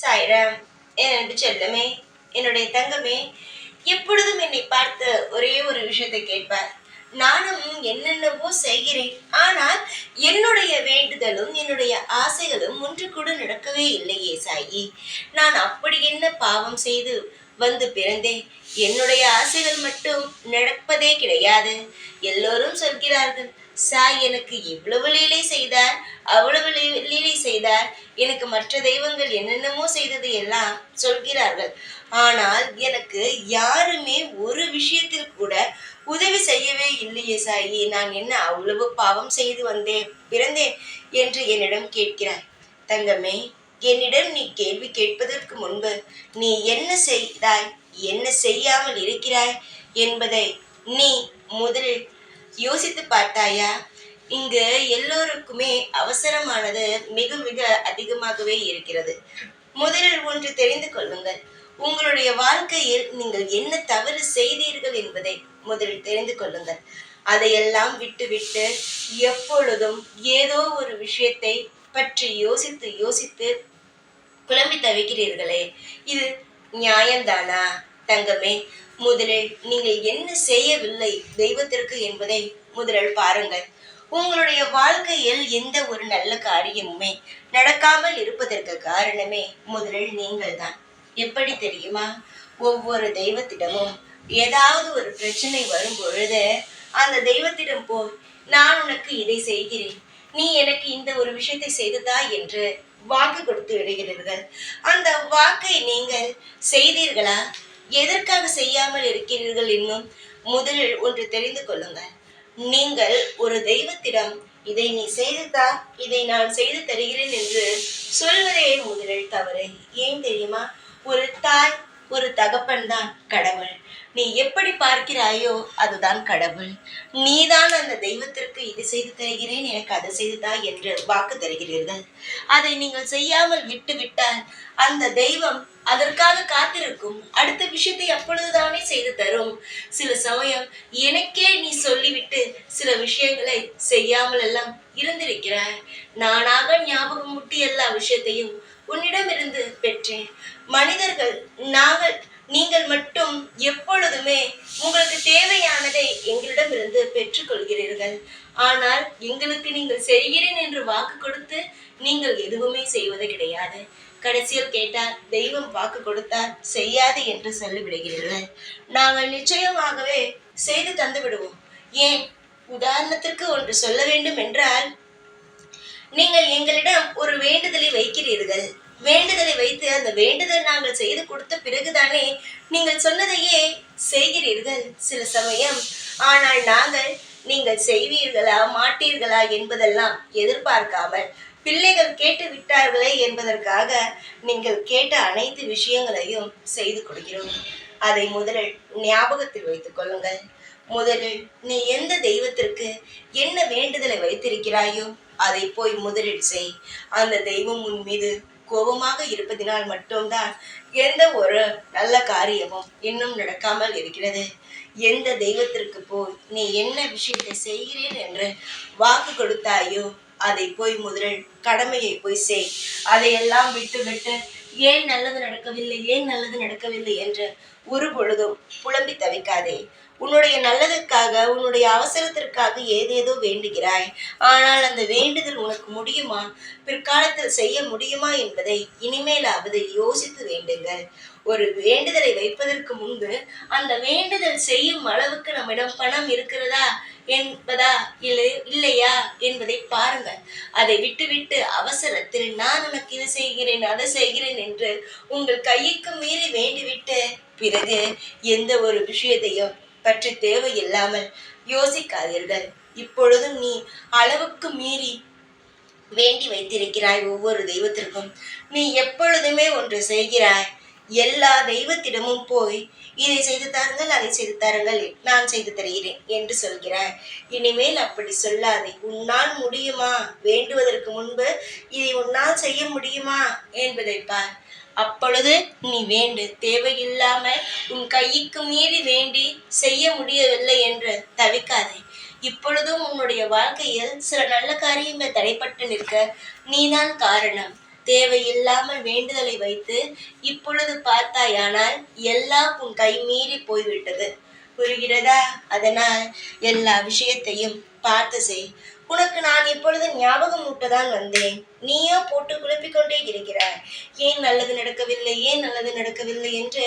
சாய்ராம், என் அன்பு செல்லமே, என்னுடைய தங்கமே, எப்பொழுதும் என்னை பார்த்து ஒரே ஒரு விஷயத்தை கேட்பார். நானும் என்னென்னவோ செய்கிறேன். ஆனால் என்னுடைய வேண்டுதலும் என்னுடைய ஆசைகளும் ஒன்று கூட நடக்கவே இல்லையே சாயி. நான் அப்படி என்ன பாவம் செய்து வந்து பிறந்தேன்? என்னுடைய ஆசைகள் மட்டும் நடப்பதே கிடையாது. எல்லோரும் சொல்கிறார்கள், சாய் எனக்கு இவ்வளவு லீலை செய்தார், அவ்வளவு லீலை செய்தார், எனக்கு மற்ற தெய்வங்கள் என்னென்னமோ செய்தது எல்லாம் சொல்கிறார்கள். ஆனால் எனக்கு யாருமே ஒரு விஷயத்தில் கூட உதவி செய்யவே இல்லையே சாயி. நான் என்ன அவ்வளவு பாவம் செய்து வந்தேன் பிறந்தேன் என்று என்னிடம் கேட்கிறாய். தங்கமே, என்னிடம் நீ கேள்வி கேட்பதற்கு முன்பு நீ என்ன செய்தாய், என்ன செய்யாமல் இருக்கிறாய் என்பதை நீ முதலில் யோசித்து பார்த்தாயா? இங்கு எல்லோருக்குமே அவசரமானது மிக மிக அதிகமாகவே இருக்கிறது. முதலில் ஒன்று தெரிந்து கொள்ளுங்கள். உங்களுடைய வாழ்க்கையில் நீங்கள் என்ன தவறு செய்தீர்கள் என்பதை முதலில் தெரிந்து கொள்ளுங்கள். அதையெல்லாம் விட்டுவிட்டு எப்பொழுதும் ஏதோ ஒரு விஷயத்தை பற்றி யோசித்து யோசித்து குழம்பி தவிக்கிறீர்களே, இது நியாயம்தானா? தங்கமே, முதலில் நீங்கள் என்ன செய்யவில்லை தெய்வத்திற்கு என்பதை முதலில் பாருங்கள். உங்களுடைய வாழ்க்கையில் எந்த ஒரு நல்ல காரியமுமே நடக்காமல் இருப்பதற்கு காரணமே முதலில் நீங்கள் தான். எப்படி தெரியுமா? ஒவ்வொரு தெய்வத்திடமும் ஏதாவது ஒரு பிரச்சனை வரும் பொழுது அந்த தெய்வத்திடம் போய், நான் உனக்கு இதை செய்கிறேன், நீ எனக்கு இந்த ஒரு விஷயத்தை செய்ததா என்று வாக்கு கொடுத்து விடுகிறீர்கள். அந்த வாக்கை நீங்கள் செய்தீர்களா? எதற்காக செய்யாமல் இருக்கிறீர்கள்? இன்னும் முதலில் ஒன்று தெரிந்து கொள்ளுங்கள். நீங்கள் ஒரு தெய்வத்திடம் இதை நீ செய்துதா, இதை நான் செய்து தருகிறேன் என்று சொல்வதே முதலில் தவறு. ஏன் தெரியுமா? ஒரு தாய், ஒரு தகப்பன் தான் கடவுள். நீ எப்படி பார்க்கிறாயோ அதுதான் கடவுள். நீதான் அந்த தெய்வத்திற்கு இது செய்து தருகிறேன், எனக்கு அதை செய்துதா என்று வாக்கு தருகிறீர்கள். அதை நீங்கள் செய்யாமல் விட்டு விட்டால் அந்த தெய்வம் அதற்காக காத்திருக்கும். அடுத்த விஷயத்தை அப்பொழுதுதானே செய்து தரும். சில சமயம் எனக்கே நீ சொல்லிவிட்டு சில விஷயங்களை செய்யாமல் எல்லாம் இருந்திருக்கிறாய். நானாக ஞாபகம் முட்டி எல்லா விஷயத்தையும் உன்னிடமிருந்து பெற்றேன். மனிதர்கள் நீங்கள் மட்டும் எப்பொழுதுமே உங்களுக்கு தேவையானதை எங்களிடமிருந்து பெற்றுக்கொள்கிறீர்கள். ஆனால் எங்களுக்கு நீங்கள் செய்கிறேன் என்று வாக்கு கொடுத்து நீங்கள் எதுவுமே செய்வது கிடையாது. கடைசியில் கேட்டால் தெய்வம் வாக்கு கொடுத்தால் செய்யாது என்று சொல்லிவிடுகிறீர்கள். நாங்கள் நிச்சயமாகவே செய்து தந்து விடுவோம். ஏன், உதாரணத்திற்கு ஒன்று சொல்ல வேண்டும் என்றால், நீங்கள் எங்களிடம் ஒரு வேண்டுதலை வைக்கிறீர்கள். வேண்டுதலை வைத்து அந்த வேண்டுதல் நாங்கள் செய்து கொடுத்த பிறகுதானே நீங்கள் சொன்னதையே செய்கிறீர்கள் சில சமயம். ஆனால் நாங்கள் நீங்கள் செய்வீர்களா மாட்டீர்களா என்பதெல்லாம் எதிர்பார்க்காமல், பிள்ளைகள் கேட்டு விட்டார்களே என்பதற்காக நீங்கள் கேட்ட அனைத்து விஷயங்களையும் செய்து கொடுக்கிறோம். அதை முதலில் ஞாபகத்தில் வைத்துக் கொள்ளுங்கள். முதலில் நீ எந்த தெய்வத்திற்கு என்ன வேண்டுதலை வைத்திருக்கிறாயோ அதை போய் முதலில் செய். அந்த தெய்வம் உன் மீது கோபமாக இருப்பதினால் மட்டும்தான் எந்த ஒரு நல்ல காரியமும் இன்னும் நடக்காமல் இருக்கிறது. எந்த தெய்வத்திற்கு போய் நீ என்ன விஷயத்தை செய்கிறேன் என்று வாக்கு கொடுத்தாயோ அதை போய் முதலில் கடமையை போய் செய். அதையெல்லாம் விட்டு விட்டு ஏன் நல்லது நடக்கவில்லை, ஏன் நல்லது நடக்கவில்லை என்று ஒரு பொழுதும் புலம்பி தவிக்காதே. உன்னுடைய நல்லதுக்காக, உன்னுடைய அவசரத்திற்காக ஏதேதோ வேண்டுகிறாய். ஆனால் அந்த வேண்டுதல் உனக்கு முடியுமா, பிற்காலத்தில் செய்ய முடியுமா என்பதை இனிமேலாவது யோசித்து வேண்டுங்கள். ஒரு வேண்டுதலை வைப்பதற்கு முன்பு அந்த வேண்டுதல் செய்யும் அளவுக்கு நம்மிடம் பணம் இருக்கிறதா என்பதா இல்லையா என்பதை பாருங்கள். அதை விட்டுவிட்டு அவசரத்தில் நான் உனக்கு இது செய்கிறேன், அதை செய்கிறேன் என்று உங்கள் கைக்கு மீறி வேண்டிவிட்டு பிறகு எந்த ஒரு விஷயத்தையும் பற்றி தேவையில்லாமல் யோசிக்காதீர்கள். இப்பொழுதும் நீ அளவுக்கு மீறி வேண்டி வைத்திருக்கிறாய். ஒவ்வொரு தெய்வத்திற்கும் நீ எப்பொழுதுமே ஒன்று செய்கிறாய். எல்லா தெய்வத்திடமும் போய் இதை செய்து தாருங்கள், அதை செய்து தாருங்கள், நான் செய்து தருகிறேன் என்று சொல்கிறாய். இனிமேல் அப்படி சொல்லாதே. உன்னால் முடியுமா, வேண்டுவதற்கு முன்பு இதை உன்னால் செய்ய முடியுமா என்பதை பார். அப்பொழுது நீ வேண்டு. தேவையில்லாமல் உன் கைக்கு மீறி வேண்டி செய்ய முடியவில்லை என்று தவிக்காதே. இப்பொழுதும் உன்னுடைய வாழ்க்கையில் சில நல்ல காரியங்கள் தடைப்பட்டு நிற்க நீதான் காரணம். தேவையில்லாமல் வேண்டுதலை வைத்து இப்பொழுது பார்த்தாயானால் எல்லாம் உன் கை மீறி போய்விட்டது. புரிகிறதா? அதனால் எல்லா விஷயத்தையும் பார்த்து செய். உனக்கு நான் இப்பொழுது ஞாபகம் ஊட்டதான் வந்தேன். நீயோ போட்டு குழப்பிக் கொண்டே இருக்கிறாய். ஏன் நல்லது நடக்கவில்லை, ஏன் நல்லது நடக்கவில்லை என்று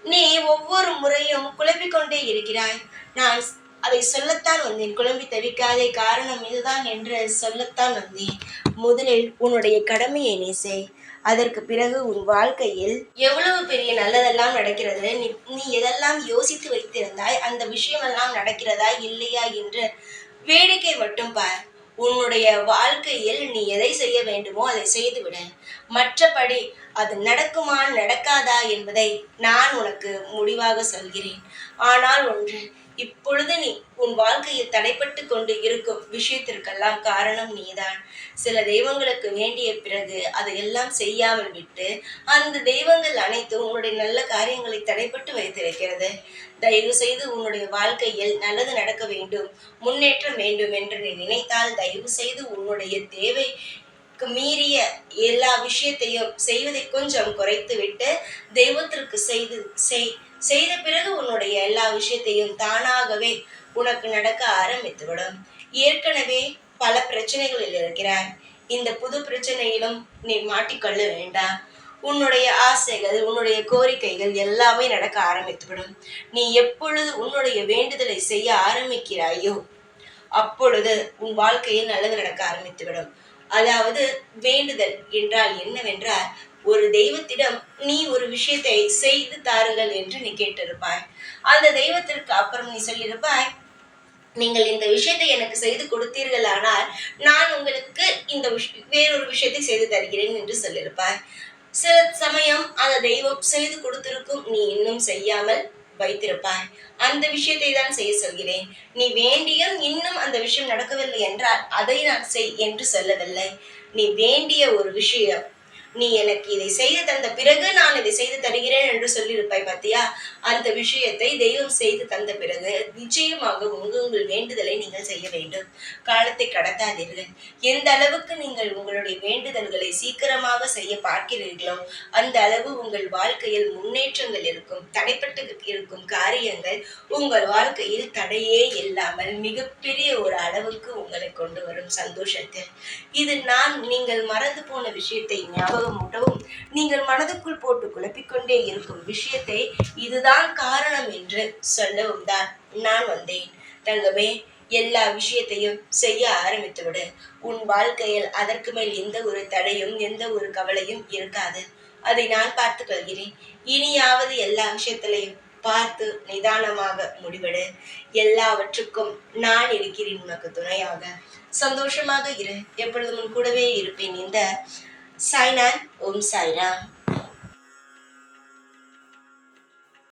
நீ ஒவ்வொரு முறையும் குழப்பிக் கொண்டே இருக்கிறாய். நான் அதை சொல்லத்தான் வந்தேன். குழம்பி தவிக்காதே, காரணம் இதுதான் என்று சொல்லத்தான் வந்தேன். முதலில் உன்னுடைய கடமையை நீ செய். அதற்கு பிறகு உன் வாழ்க்கையில் எவ்வளவு பெரிய நல்லதெல்லாம் நடக்கிறது. நீ எதெல்லாம் யோசித்து வைத்திருந்தாய், அந்த விஷயமெல்லாம் நடக்கிறதா இல்லையா என்று வேடிக்கை மட்டும் பார். உன்னுடைய வாழ்க்கையில் நீ எதை செய்ய வேண்டுமோ அதை செய்துவிடு. மற்றபடி அது நடக்குமா நடக்காதா என்பதை நான் உனக்கு முடிவாக சொல்கிறேன். ஆனால் ஒன்று, இப்பொழுது நீ உன் வாழ்க்கையில் தடைப்பட்டு கொண்டு இருக்கும் விஷயத்திற்கெல்லாம் காரணம் நீதான். சில தெய்வங்களுக்கு வேண்டிய பிறகு அதையெல்லாம் செய்யாமல் விட்டு அந்த தெய்வங்கள் அனைத்தும் உன்னுடைய நல்ல காரியங்களை தடைப்பட்டு வைத்திருக்கிறது. தயவு செய்து உன்னுடைய வாழ்க்கையில் நல்லது நடக்க வேண்டும், முன்னேற்றம் வேண்டும் என்று நீ நினைத்தால் தயவு செய்து உன்னுடைய தேவைக்கு மீறிய எல்லா விஷயத்தையும் செய்வதை கொஞ்சம் குறைத்து விட்டு தெய்வத்திற்கு செய்த பிறகு உன்னுடைய எல்லா விஷயத்தையும் தானாகவே உனக்கு நடக்க ஆரம்பித்துவிடும். ஏற்கனவே பல பிரச்சனைகளில் இருக்கிறாய். இந்த புது பிரச்சனையிலும் நீ மாட்டிக்கொள்ள வேண்டாம். உன்னுடைய ஆசைகள், உன்னுடைய கோரிக்கைகள் எல்லாமே நடக்க ஆரம்பித்துவிடும். நீ எப்பொழுது உன்னுடைய வேண்டுதலை செய்ய ஆரம்பிக்கிறாயோ அப்பொழுது உன் வாழ்க்கையில் நல்லது நடக்க ஆரம்பித்துவிடும். அதாவது வேண்டுதல் என்றால் என்னவென்றால், ஒரு தெய்வத்திடம் நீ ஒரு விஷயத்தை செய்து தாருங்கள் என்று நீ கேட்டிருப்பாய். அந்த தெய்வத்திற்கு அப்புறம் நீ சொல்லியிருப்பாய், நீங்கள் இந்த விஷயத்தை எனக்கு செய்து கொடுத்தீர்கள், ஆனால் நான் உங்களுக்கு இந்த வேறொரு விஷயத்தை செய்து தருகிறேன் என்று சொல்லியிருப்பாய். சில சமயம் அந்த தெய்வம் செய்து கொடுத்திருக்கும், நீ இன்னும் செய்யாமல் வைத்திருப்பாய். அந்த விஷயத்தை தான் செய்ய சொல்கிறேன். நீ வேண்டியும் இன்னும் அந்த விஷயம் நடக்கவில்லை என்றால் அதை நான் செய் என்று சொல்லவில்லை. நீ வேண்டிய ஒரு விஷயம், நீ எனக்கு இதை செய்து தந்த பிறகு நான் இதை செய்து தருகிறேன் என்று சொல்லியிருப்பாய் பார்த்தியா, அந்த விஷயத்தை தெய்வம் செய்து தந்த பிறகு நிச்சயமாக உங்கள் வேண்டுதலை நீங்கள் செய்ய வேண்டும். காலத்தை கடத்தாதீர்கள். எந்த அளவுக்கு நீங்கள் உங்களுடைய வேண்டுதல்களை சீக்கிரமாக செய்ய பார்க்கிறீர்களோ அந்த அளவு உங்கள் வாழ்க்கையில் முன்னேற்றங்கள் இருக்கும். தடைப்பட்டு இருக்கும் காரியங்கள் உங்கள் வாழ்க்கையில் தடையே இல்லாமல் மிகப்பெரிய ஒரு அளவுக்கு உங்களை கொண்டு வரும் சந்தோஷத்தில். இது நீங்கள் மறந்து போன விஷயத்தை ஞாபகமூட்டவும், நீங்கள் மனதுக்குள் போட்டு குழப்பிக்கொண்டே இருக்கும் விஷயத்தை இதுதான் காரணம் என்று சொல்லவும் தான் நான் வந்தேன். தங்கமே, எல்லா விஷயத்தையும் செய்ய ஆரம்பித்துவிடு. உன் வாழ்க்கையில் அதற்கு மேல் எந்த ஒரு தடையும் எந்த ஒரு கவலையும் இருக்காது. அதை நான் பார்த்துக் கொள்கிறேன். இனியாவது எல்லா விஷயத்திலையும் பார்த்து நிதானமாக முடிவெடு. எல்லாவற்றுக்கும் நான் இருக்கிறேன் உனக்கு துணையாக. சந்தோஷமாக இரு. எப்பொழுதும் உன் கூடவே இருப்பேன். இந்த சாய்நாத். ஓம் சாய்ராம்.